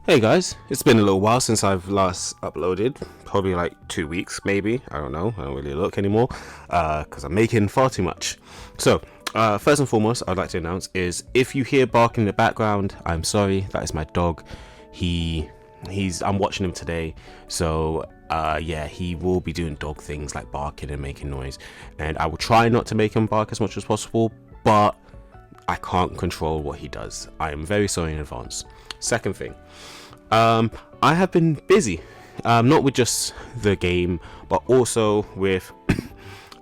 Hey guys, it's been a little while since I've last uploaded, probably like 2 weeks maybe, I don't know, I don't really look anymore, because I'm making far too much. So, first and foremost, I'd like to announce is if you hear barking in the background, I'm sorry, that is my dog. I'm watching him today, so yeah, he will be doing dog things like barking and making noise, and I will try not to make him bark as much as possible, but I can't control what he does. I am very sorry in advance. Second thing, I have been busy, not with just the game, but also with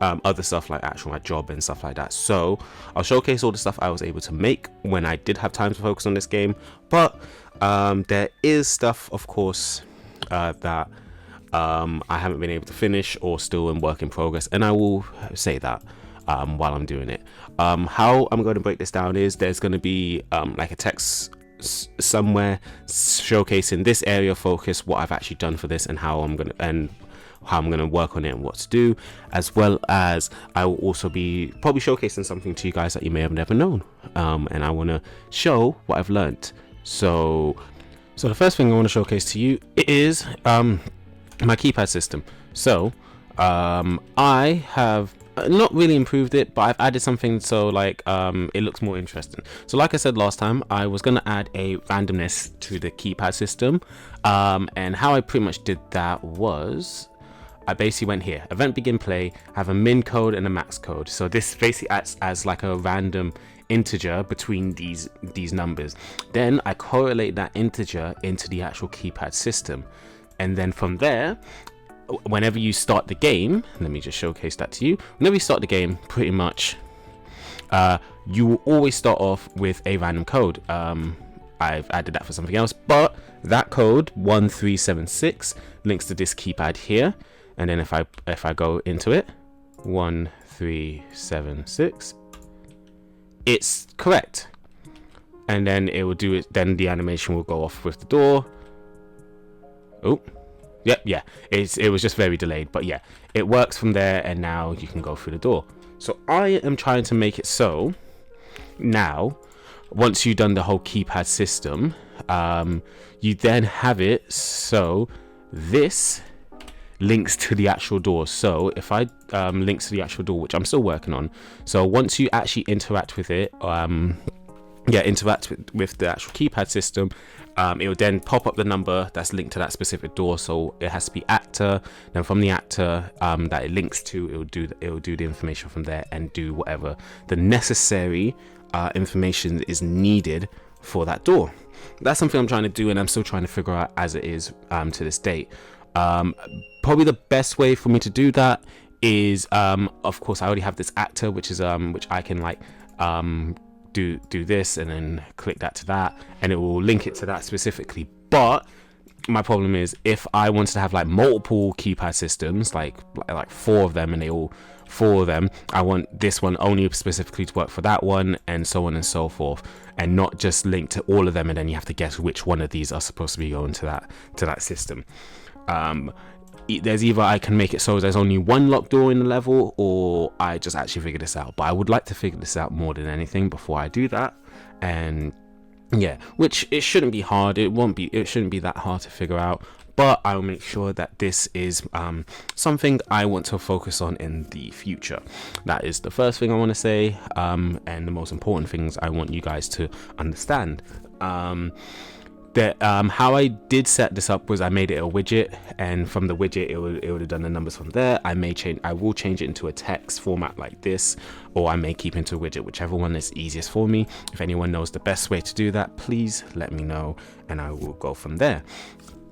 other stuff like actual my job and stuff like that. So I'll showcase all the stuff I was able to make when I did have time to focus on this game. But there is stuff, of course, that I haven't been able to finish or still in work in progress, and I will say that while I'm doing it. How I'm going to break this down is there's going to be like a text somewhere showcasing this area of focus, what I've actually done for this, and how I'm gonna work on it and what to do, as well as I will also be probably showcasing something to you guys that you may have never known, and I want to show what I've learned. So the first thing I want to showcase to you is my keypad system. So I have not really improved it, but I've added something so like it looks more interesting. So like I said last time, I was going to add a randomness to the keypad system, and how I pretty much did that was I basically went here, event begin play, have a min code and a max code. So this basically acts as like a random integer between these numbers. Then I correlate that integer into the actual keypad system, and then from there, whenever you start the game, let me just showcase that to you. Whenever you start the game, pretty much you will always start off with a random code. I've added that for something else, but that code 1376 links to this keypad here, and then if I go into it, 1376, it's correct, and then it will do it. Then the animation will go off with the door. Oh, yep, yeah, it was just very delayed, but yeah, it works from there, and now you can go through the door. So I am trying to make it so now, once you've done the whole keypad system, you then have it so this links to the actual door. So if I links to the actual door, which I'm still working on, so once you actually interact with it, interact with the actual keypad system, it will then pop up the number that's linked to that specific door. So it has to be actor, then from the actor that it links to, it will do the information from there and do whatever the necessary information is needed for that door. That's something I'm trying to do, and I'm still trying to figure out as it is to this date. Probably the best way for me to do that is of course I already have this actor, which is which I can like do this and then click that to that, and it will link it to that specifically. But my problem is if I wanted to have like multiple keypad systems, like four of them, and I want this one only specifically to work for that one, and so on and so forth, and not just link to all of them, and then you have to guess which one of these are supposed to be going to that system. There's either I can make it so there's only one locked door in the level, or I just actually figure this out. But I would like to figure this out more than anything before I do that. And yeah, which it shouldn't be hard. It shouldn't be that hard to figure out. But I'll make sure that this is something I want to focus on in the future. That is the first thing I want to say, and the most important things I want you guys to understand. How I did set this up was I made it a widget, and from the widget it would have done the numbers from there. I will change it into a text format like this, or I may keep into a widget, whichever one is easiest for me. If anyone knows the best way to do that, please let me know, and I will go from there.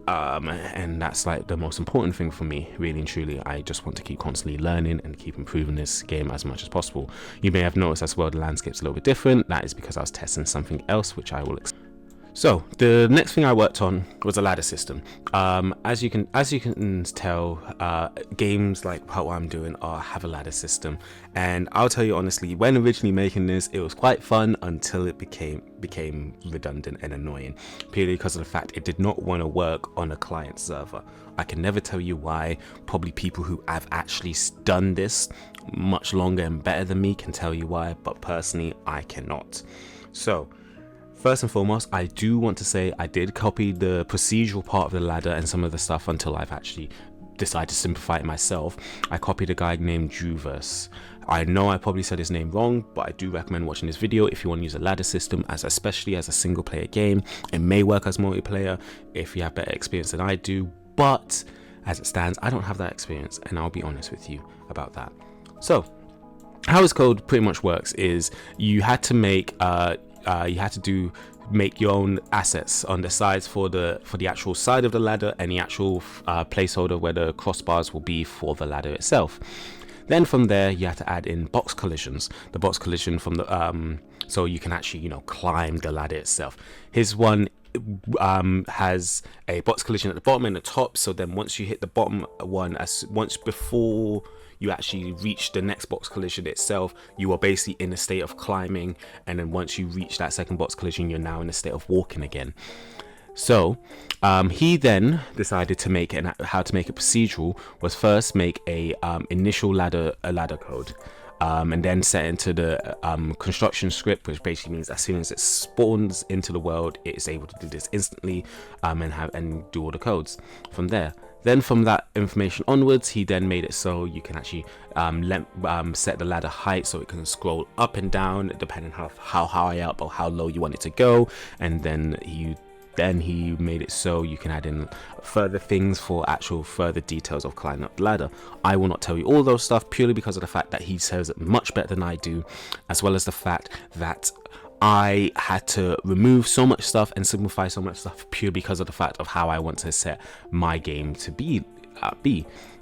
And that's like the most important thing for me, really and truly. I just want to keep constantly learning and keep improving this game as much as possible. You may have noticed as well the landscape's a little bit different. That is because I was testing something else, which I will explain. So the next thing I worked on was a ladder system. As you can tell, games like what I'm doing have a ladder system, and I'll tell you honestly, when originally making this, it was quite fun until it became redundant and annoying, purely because of the fact it did not want to work on a client server. I can never tell you why. Probably people who have actually done this much longer and better than me can tell you why, but personally I cannot. So First and foremost, I do want to say I did copy the procedural part of the ladder and some of the stuff until I've actually decided to simplify it myself. I copied a guy named Juverse. I know I probably said his name wrong, but I do recommend watching this video if you want to use a ladder system, especially as a single player game. It may work as multiplayer if you have better experience than I do, but as it stands, I don't have that experience, and I'll be honest with you about that. So how this code pretty much works is you had to make make your own assets on the sides for the actual side of the ladder and the actual placeholder where the crossbars will be for the ladder itself. Then from there you have to add in box collisions. The box collision from the so you can actually climb the ladder itself. His one has a box collision at the bottom and the top, so then once you hit the bottom one, before you actually reach the next box collision itself, you are basically in a state of climbing, and then once you reach that second box collision, you're now in a state of walking again. So he then decided to make it, how to make it procedural was first make a initial ladder code, and then set into the construction script, which basically means as soon as it spawns into the world, it is able to do this instantly, and do all the codes from there. Then from that information onwards, he then made it so you can actually set the ladder height so it can scroll up and down depending on how high up or how low you want it to go. And then he made it so you can add in further things for actual further details of climbing up the ladder. I will not tell you all those stuff purely because of the fact that he says it much better than I do, as well as the fact that I had to remove so much stuff and simplify so much stuff purely because of the fact of how I want to set my game to be.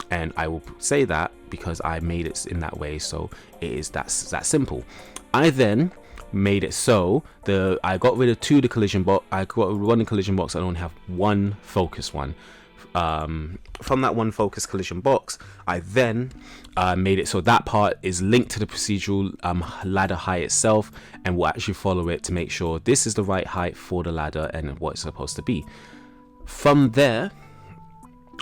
And I will say that because I made it in that way, so it is that simple. I then made it so I got rid of the collision box. I got one collision box and only have one focus one. From that one focus collision box, I then made it so that part is linked to the procedural ladder height itself, and will actually follow it to make sure this is the right height for the ladder and what it's supposed to be. From there,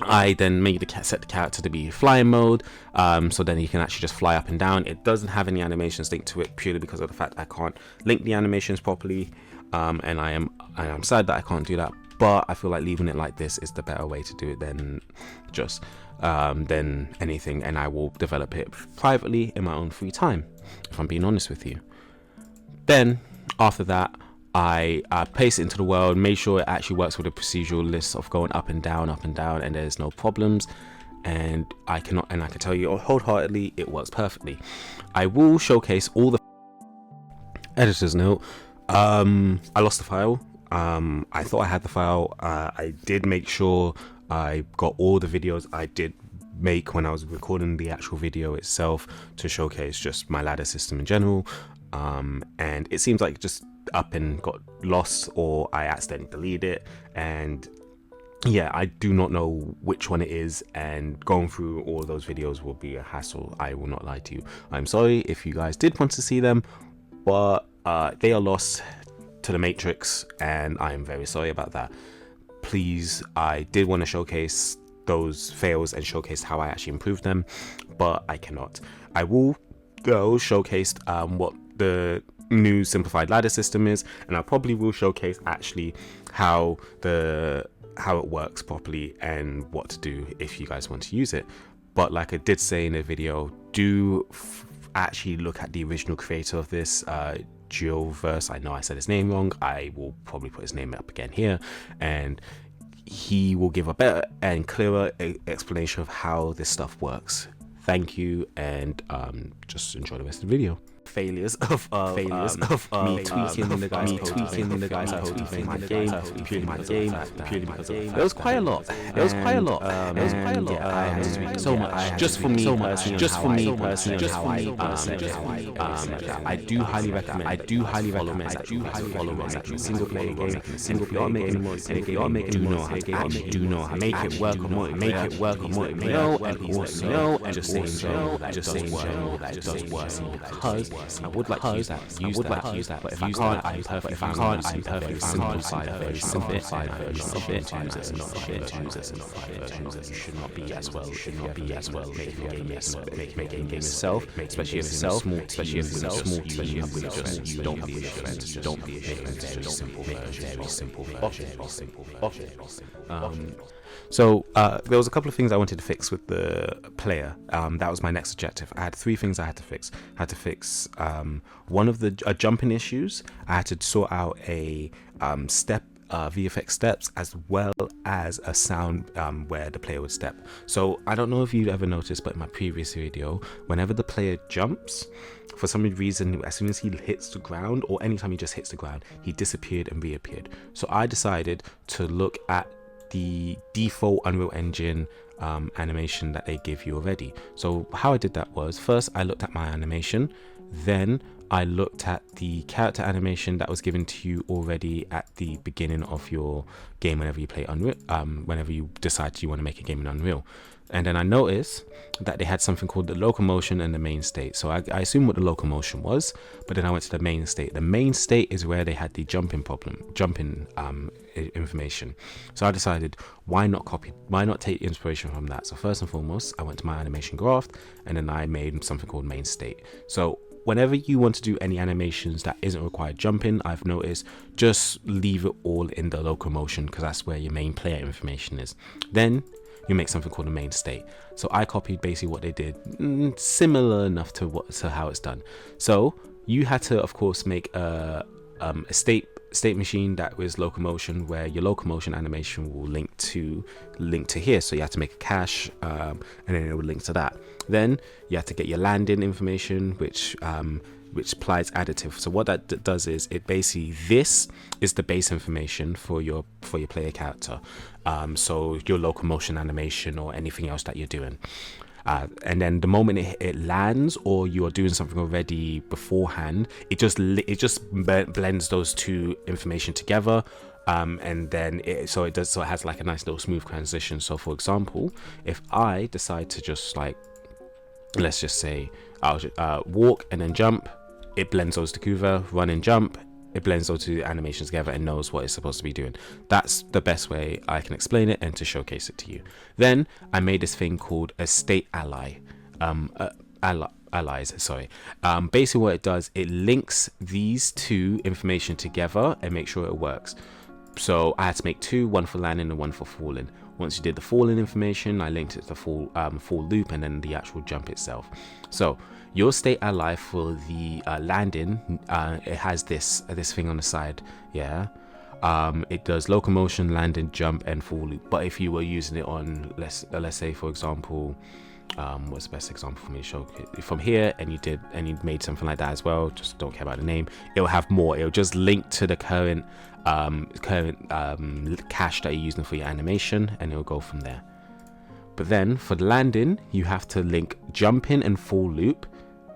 I then made set the character to be flying mode, so then you can actually just fly up and down. It doesn't have any animations linked to it purely because of the fact I can't link the animations properly, and I am sad that I can't do that. But I feel like leaving it like this is the better way to do it than just than anything, and I will develop it privately in my own free time, if I'm being honest with you. Then after that, I paste it into the world, made sure it actually works with the procedural list of going up and down, and there's no problems. And I can tell you wholeheartedly, it works perfectly. I will showcase all the editor's note. I lost the file. I thought I had the file. I did make sure I got all the videos I did make when I was recording the actual video itself to showcase just my ladder system in general, and it seems like it just up and got lost, or I accidentally deleted it, and yeah, I do not know which one it is, and going through all those videos will be a hassle. I will not lie to you. I'm sorry if you guys did want to see them, but they are lost to the matrix, and I am very sorry about that. Please, I did want to showcase those fails and showcase how I actually improved them, but I cannot. I will go showcase what the new simplified ladder system is, and I probably will showcase actually how it works properly and what to do if you guys want to use it. But like I did say in the video, do actually look at the original creator of this, Juverse. I know I said his name wrong. I will probably put his name up again here, and he will give a better and clearer explanation of how this stuff works. Thank you, and just enjoy the rest of the video. Failures of me tweaking in the guys code to make my game purely because of it was quite a lot. It was quite a lot. I had to tweak so much just for me personally. I do highly recommend. I do highly follow it. Actually, single player game. If you are making more single player game, do know how to make it work or not make it work or not. And also just saying that does work because I would like to use that. But if I can't, I'm perfectly fine. I'm perfectly simplified version of it. You should not be as well. Making a game yourself, especially if it's a small team. You don't be ashamed. Don't be ashamed. Very simple version. So there was a couple of things I wanted to fix with the player. That was my next objective. I had 3 things I had to fix. I had to fix one of the jumping issues. I had to sort out a VFX steps, as well as a sound where the player would step. So I don't know if you've ever noticed, but in my previous video, whenever the player jumps, for some reason, as soon as he hits the ground, or anytime he just hits the ground, he disappeared and reappeared. So I decided to look at the default Unreal Engine animation that they give you already. So how I did that was, first I looked at my animation, then I looked at the character animation that was given to you already at the beginning of your game whenever you play Unreal, whenever you decide you want to make a game in Unreal. And then I noticed that they had something called the locomotion and the main state. So I assumed what the locomotion was, but then I went to the main state. The main state is where they had the jumping information. So I decided, why not take inspiration from that? So first and foremost, I went to my animation graph, and then I made something called main state. So whenever you want to do any animations that isn't required jumping, I've noticed, just leave it all in the locomotion, because that's where your main player information is. Then you make something called a main state. So I copied basically what they did, similar enough to how it's done. So you had to, of course, make a state machine that was locomotion, where your locomotion animation will link to here. So you have to make a cache, and then it will link to that. Then you have to get your landing information, which applies additive. So what that does is, it basically, this is the base information for your player character. So your locomotion animation or anything else that you're doing. And then the moment it lands, or you are doing something already beforehand, it just blends those two information together. And then it has like a nice little smooth transition. So for example, if I decide to just, like, let's just say I'll walk and then jump, it blends those together. Run and jump, it blends those two animations together and knows what it's supposed to be doing. That's the best way I can explain it and to showcase it to you. Then I made this thing called a state allies. Basically what it does, it links these two information together and make sure it works. So I had to make 2, one for landing and one for falling. Once you did the falling information, I linked it to the full loop and then the actual jump itself. So your state ally for the landing, it has this thing on the side. It does locomotion, landing, jump, and full loop. But if you were using it on, let's say for example, what's the best example for me to show? From here, and you made something like that as well, just don't care about the name, it'll have more. It'll just link to the current cache that you're using for your animation, and it'll go from there. But then for the landing, you have to link jumping and full loop,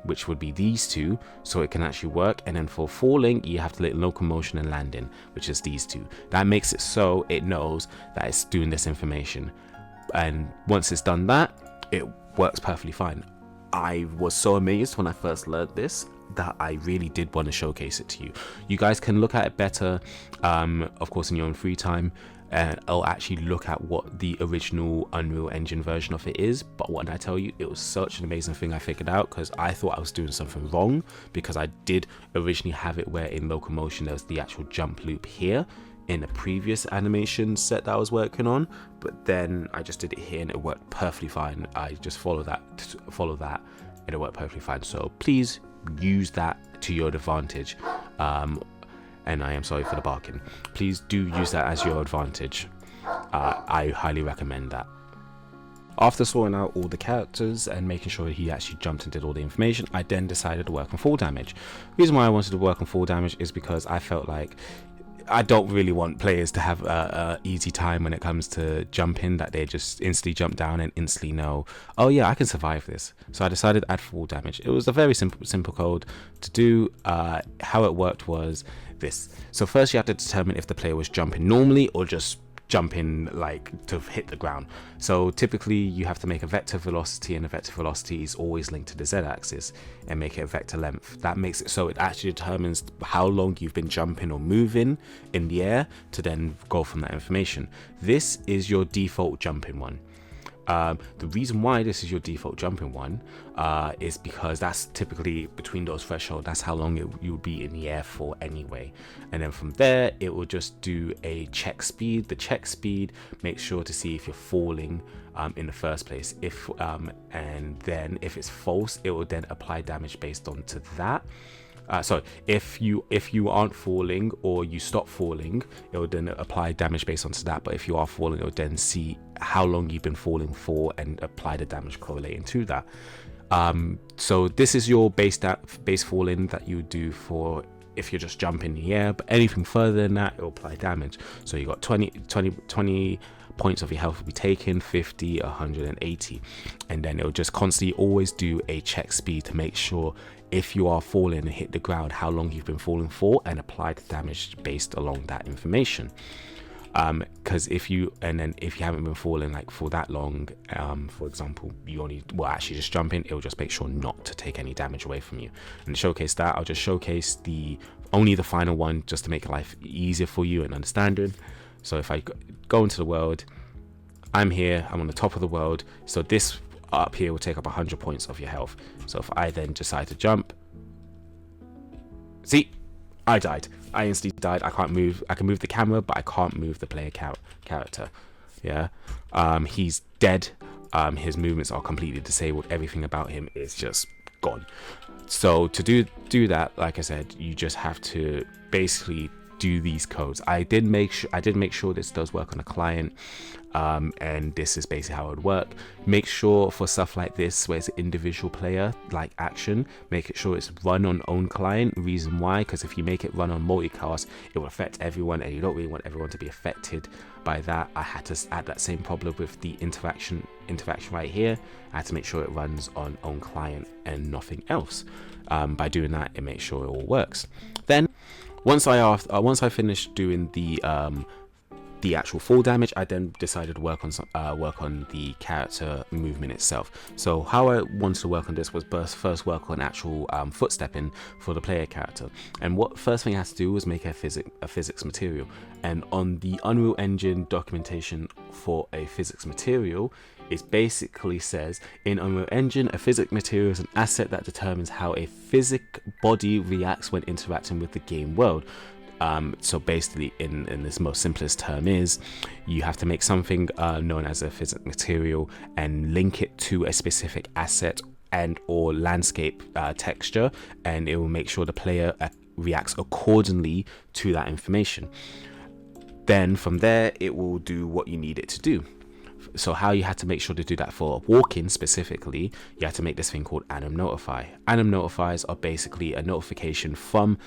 which would be these two, so it can actually work. And then for falling, you have to link locomotion and landing, which is these two. That makes it so it knows that it's doing this information, and once it's done that, it works perfectly fine. I was so amazed when I first learned this that I really did want to showcase it to you. You guys can look at it better, of course, in your own free time, and I'll actually look at what the original Unreal Engine version of it is. But when I tell you, it was such an amazing thing I figured out, because I thought I was doing something wrong, because I did originally have it where in locomotion there's the actual jump loop here in a previous animation set that I was working on, but then I just did it here and it worked perfectly fine. I just follow that and it worked perfectly fine. So please use that to your advantage, and I am sorry for the barking. Please do use that as your advantage. I highly recommend that. After sorting out all the characters and making sure he actually jumped and did all the information, I then decided to work on fall damage. The reason why I wanted to work on fall damage is because I felt like I don't really want players to have a easy time when it comes to jumping, that they just instantly jump down and instantly know, oh yeah, I can survive this. So I decided to add fall damage. It was a very simple code to do. How it worked was this. So first you have to determine if the player was jumping normally or just jumping like to hit the ground. So typically you have to make a vector velocity, and the vector velocity is always linked to the z-axis, and make it a vector length. That makes it so it actually determines how long you've been jumping or moving in the air to then go from that information. This is your default jumping one. The reason why this is your default jumping one is because that's typically between those thresholds. That's how long you'll be in the air for anyway. And then from there, it will just do a check speed. The check speed makes sure to see if you're falling in the first place. And then if it's false, it will then apply damage based on to that. So if you aren't falling or you stop falling, it will then apply damage based onto that. But if you are falling, it will then see how long you've been falling for and apply the damage correlating to that. So this is your base falling that you do for if you're just jumping in the air, but anything further than that, it will apply damage. So you got 20 points of your health will be taken, 50, 180, and then it will just constantly always do a check speed to make sure if you are falling and hit the ground, how long you've been falling for, and apply the damage based along that information. Because if you haven't been falling like for that long, for example, actually just jumping, it will just make sure not to take any damage away from you. And to showcase that, I'll just showcase only the final one just to make life easier for you and understanding. So if I go into the world, I'm here, I'm on the top of the world. So this up here will take up 100 points of your health. So if I then decide to jump, see, I died. I instantly died. I can't move. I can move the camera, but I can't move the player character. Yeah. He's dead. His movements are completely disabled. Everything about him is just gone. So to do that, like I said, you just have to basically do these codes. I did make sure this does work on a client, and this is basically how it would work. Make sure for stuff like this where it's an individual player like action, make it sure it's run on own client. Reason why, because if you make it run on multicast, it will affect everyone, and you don't really want everyone to be affected by that. I had to add that same problem with the interaction right here. I had to make sure it runs on own client and nothing else. By doing that, it makes sure it all works. Then once I finished doing the actual fall damage, I then decided to work on the character movement itself. So how I wanted to work on this was first work on actual footstepping for the player character. And what first thing I had to do was make a physics material. And on the Unreal Engine documentation for a physics material, it basically says, in Unreal Engine, a physics material is an asset that determines how a physic body reacts when interacting with the game world. So basically, in this most simplest term, is you have to make something known as a physics material and link it to a specific asset and or landscape texture, and it will make sure the player reacts accordingly to that information. Then from there, it will do what you need it to do. So how you had to make sure to do that for walking specifically, you had to make this thing called anim notify. Anim notifiers are basically a notification from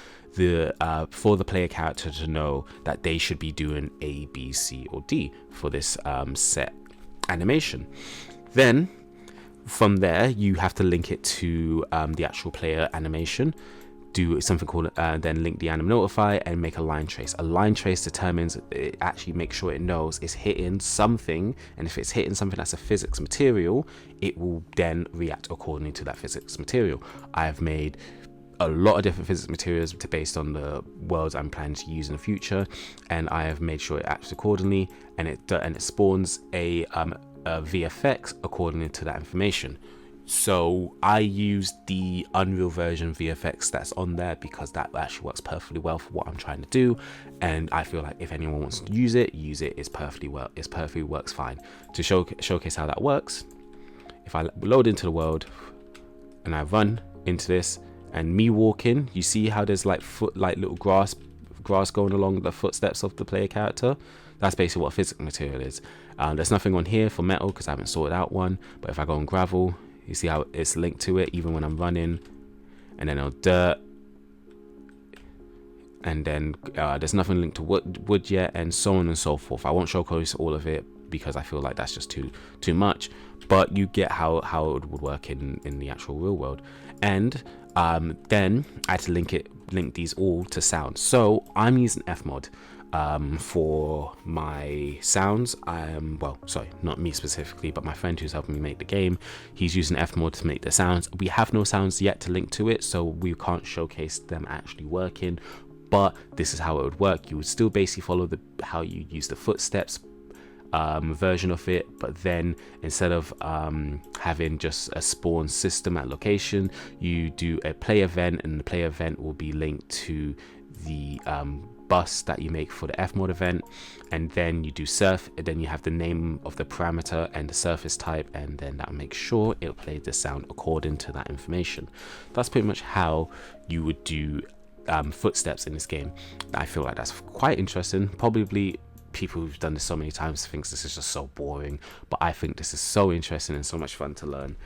for the player character to know that they should be doing A, B, C, or D for this set animation. Then from there, you have to link it to the actual player animation. Do something called then link the anim notify and make a line trace. A line trace determines, it actually makes sure it knows it's hitting something, and if it's hitting something that's a physics material, it will then react accordingly to that physics material. I've made a lot of different physics materials based on the worlds I'm planning to use in the future, and I have made sure it acts accordingly, and it spawns a VFX according to that information. So I use the Unreal version VFX that's on there because that actually works perfectly well for what I'm trying to do, and I feel like if anyone wants to use it, it's perfectly works fine. To showcase how that works, if I load into the world and I run into this, and me walking, you see how there's like little grass going along the footsteps of the player character? That's basically what physics material is. There's nothing on here for metal because I haven't sorted out one, but if I go on gravel, you see how it's linked to it even when I'm running, and then on dirt, and then there's nothing linked to wood yet, and so on and so forth. I won't showcase all of it because I feel like that's just too much, but you get how it would work in the actual real world. And then I had to link these all to sound. So I'm using Fmod. for my sounds. Well, sorry, not me specifically, but my friend who's helping me make the game, he's using Fmod to make the sounds. We have no sounds yet to link to it, so we can't showcase them actually working, but this is how it would work. You would still basically follow how you use the footsteps version of it, but then instead of having just a spawn system at location, you do a play event, and the play event will be linked to the bus that you make for the Fmod event, and then you do surf, and then you have the name of the parameter and the surface type, and then that makes sure it'll play the sound according to that information. That's pretty much how you would do footsteps in this game. I feel like that's quite interesting. Probably people who've done this so many times thinks this is just so boring, but I think this is so interesting and so much fun to learn,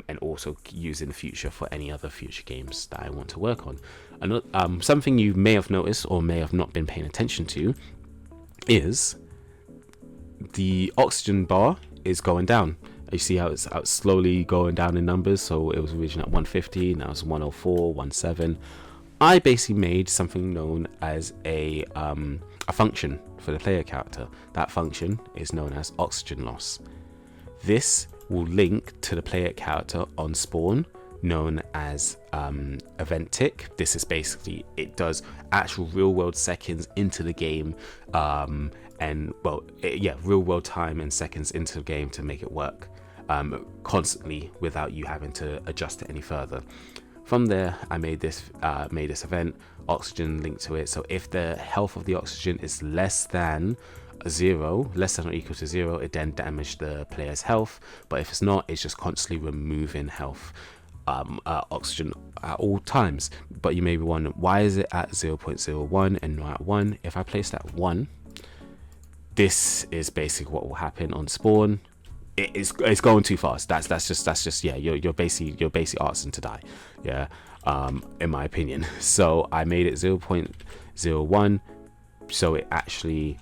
and also use in the future for any other future games that I want to work on. Something you may have noticed or may have not been paying attention to is the oxygen bar is going down. You see how it's slowly going down in numbers. So it was originally at 150, now it's 104, 17. I basically made something known as a function for the player character. That function is known as oxygen loss. This will link to the player character on spawn, known as event tick. This is basically, it does actual real world seconds into the game, and well, real world time and seconds into the game to make it work constantly without you having to adjust it any further. From there, I made this event, oxygen linked to it. So if the health of the oxygen is less than 0, less than or equal to 0, it then damages the player's health. But if it's not, it's just constantly removing health, oxygen at all times. But you may be wondering, why is it at 0.01 and not at 1? If I place that 1, this is basically what will happen on spawn. It's going too fast. That's just yeah, you're basically asking to die, yeah, in my opinion. So I made it 0.01, so it actually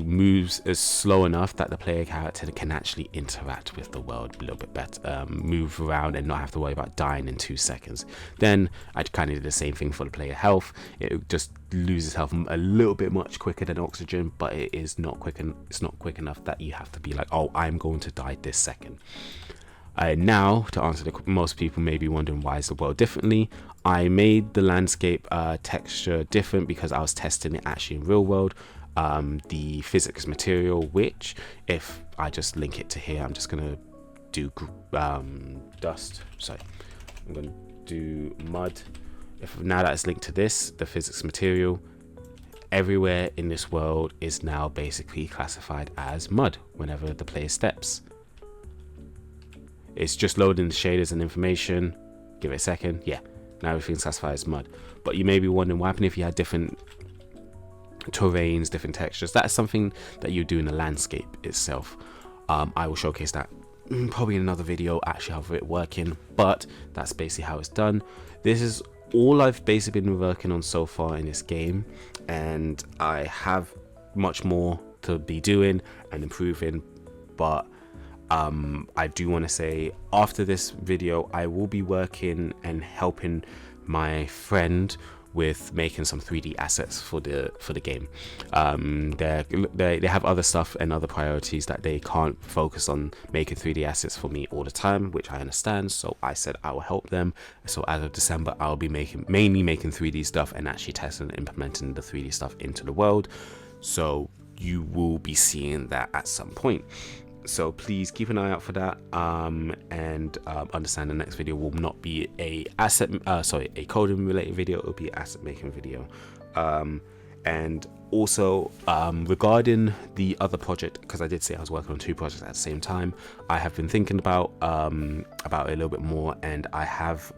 moves as slow enough that the player character can actually interact with the world a little bit better, move around and not have to worry about dying in 2 seconds. Then I kind of did the same thing for the player health. It just loses health a little bit much quicker than oxygen, but it's not quick enough that you have to be like, oh, I'm going to die this second. Now, to answer most people may be wondering, why is the world differently? I made the landscape texture different because I was testing it actually in real world. The physics material, which if I just link it to here, I'm just gonna do dust. Sorry, I'm gonna do mud. Now that it's linked to this, the physics material, everywhere in this world is now basically classified as mud whenever the player steps. It's just loading the shaders and information. Give it a second. Yeah, now everything's classified as mud. But you may be wondering, what happened if you had different terrains, different textures? That is something that you do in the landscape itself. I will showcase that probably in another video, actually have it working, but that's basically how it's done. This is all I've basically been working on so far in this game, and I have much more to be doing and improving, but I do want to say, after this video, I will be working and helping my friend with making some 3D assets for the game. They have other stuff and other priorities that they can't focus on making 3D assets for me all the time, which I understand. So I said I will help them. So as of December, I'll be mainly making 3D stuff and actually testing and implementing the 3D stuff into the world. So you will be seeing that at some point. So please keep an eye out for that, and understand the next video will not be a coding related video. It will be an asset making video. And also regarding the other project, because I did say I was working on 2 projects at the same time, I have been thinking about it a little bit more, and I have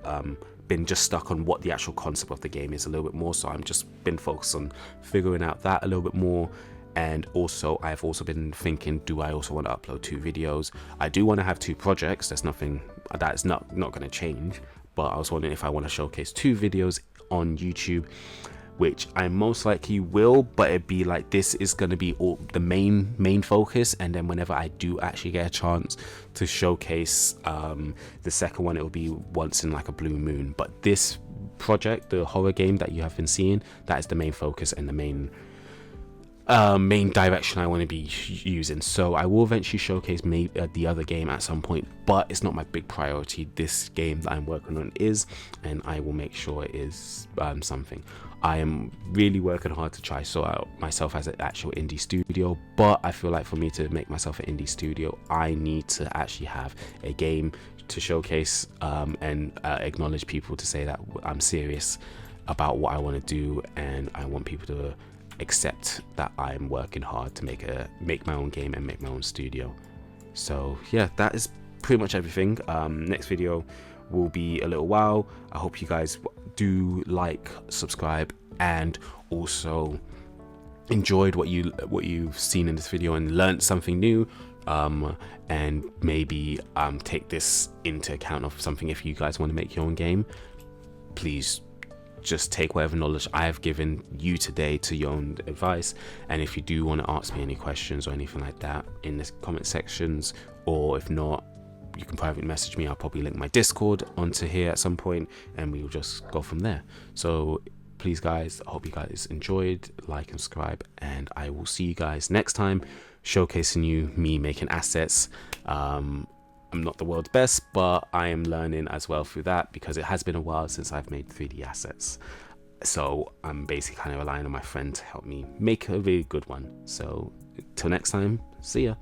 been just stuck on what the actual concept of the game is a little bit more. So I'm just been focused on figuring out that a little bit more. And also I've also been thinking, do I also want to upload 2 videos? I do want to have 2 projects. There's nothing that's not going to change, but I was wondering if I want to showcase 2 videos on YouTube, which I most likely will, but it'd be like, this is going to be all the main focus, and then whenever I do actually get a chance to showcase the second one, it will be once in like a blue moon. But this project, the horror game that you have been seeing, that is the main focus and the main direction I want to be using. So I will eventually showcase the other game at some point, but it's not my big priority. This game that I'm working on is, and I will make sure it is something. I am really working hard to try sort out myself as an actual indie studio, but I feel like for me to make myself an indie studio, I need to actually have a game to showcase and acknowledge people, to say that I'm serious about what I want to do, and I want people to accept that I'm working hard to make my own game and make my own studio. So yeah, that is pretty much everything. Next video will be a little while. I hope you guys do like, subscribe, and also enjoyed what you've seen in this video and learned something new, and maybe take this into account of something. If you guys want to make your own game, please just take whatever knowledge I have given you today to your own advice. And if you do want to ask me any questions or anything like that in the comment sections, or if not, you can privately message me. I'll probably link my Discord onto here at some point, and we'll just go from there. So please guys, I hope you guys enjoyed. Like and subscribe, and I will see you guys next time, showcasing me making assets. I'm not the world's best, but I am learning as well through that, because it has been a while since I've made 3D assets. So I'm basically kind of relying on my friend to help me make a really good one. So till next time, see ya.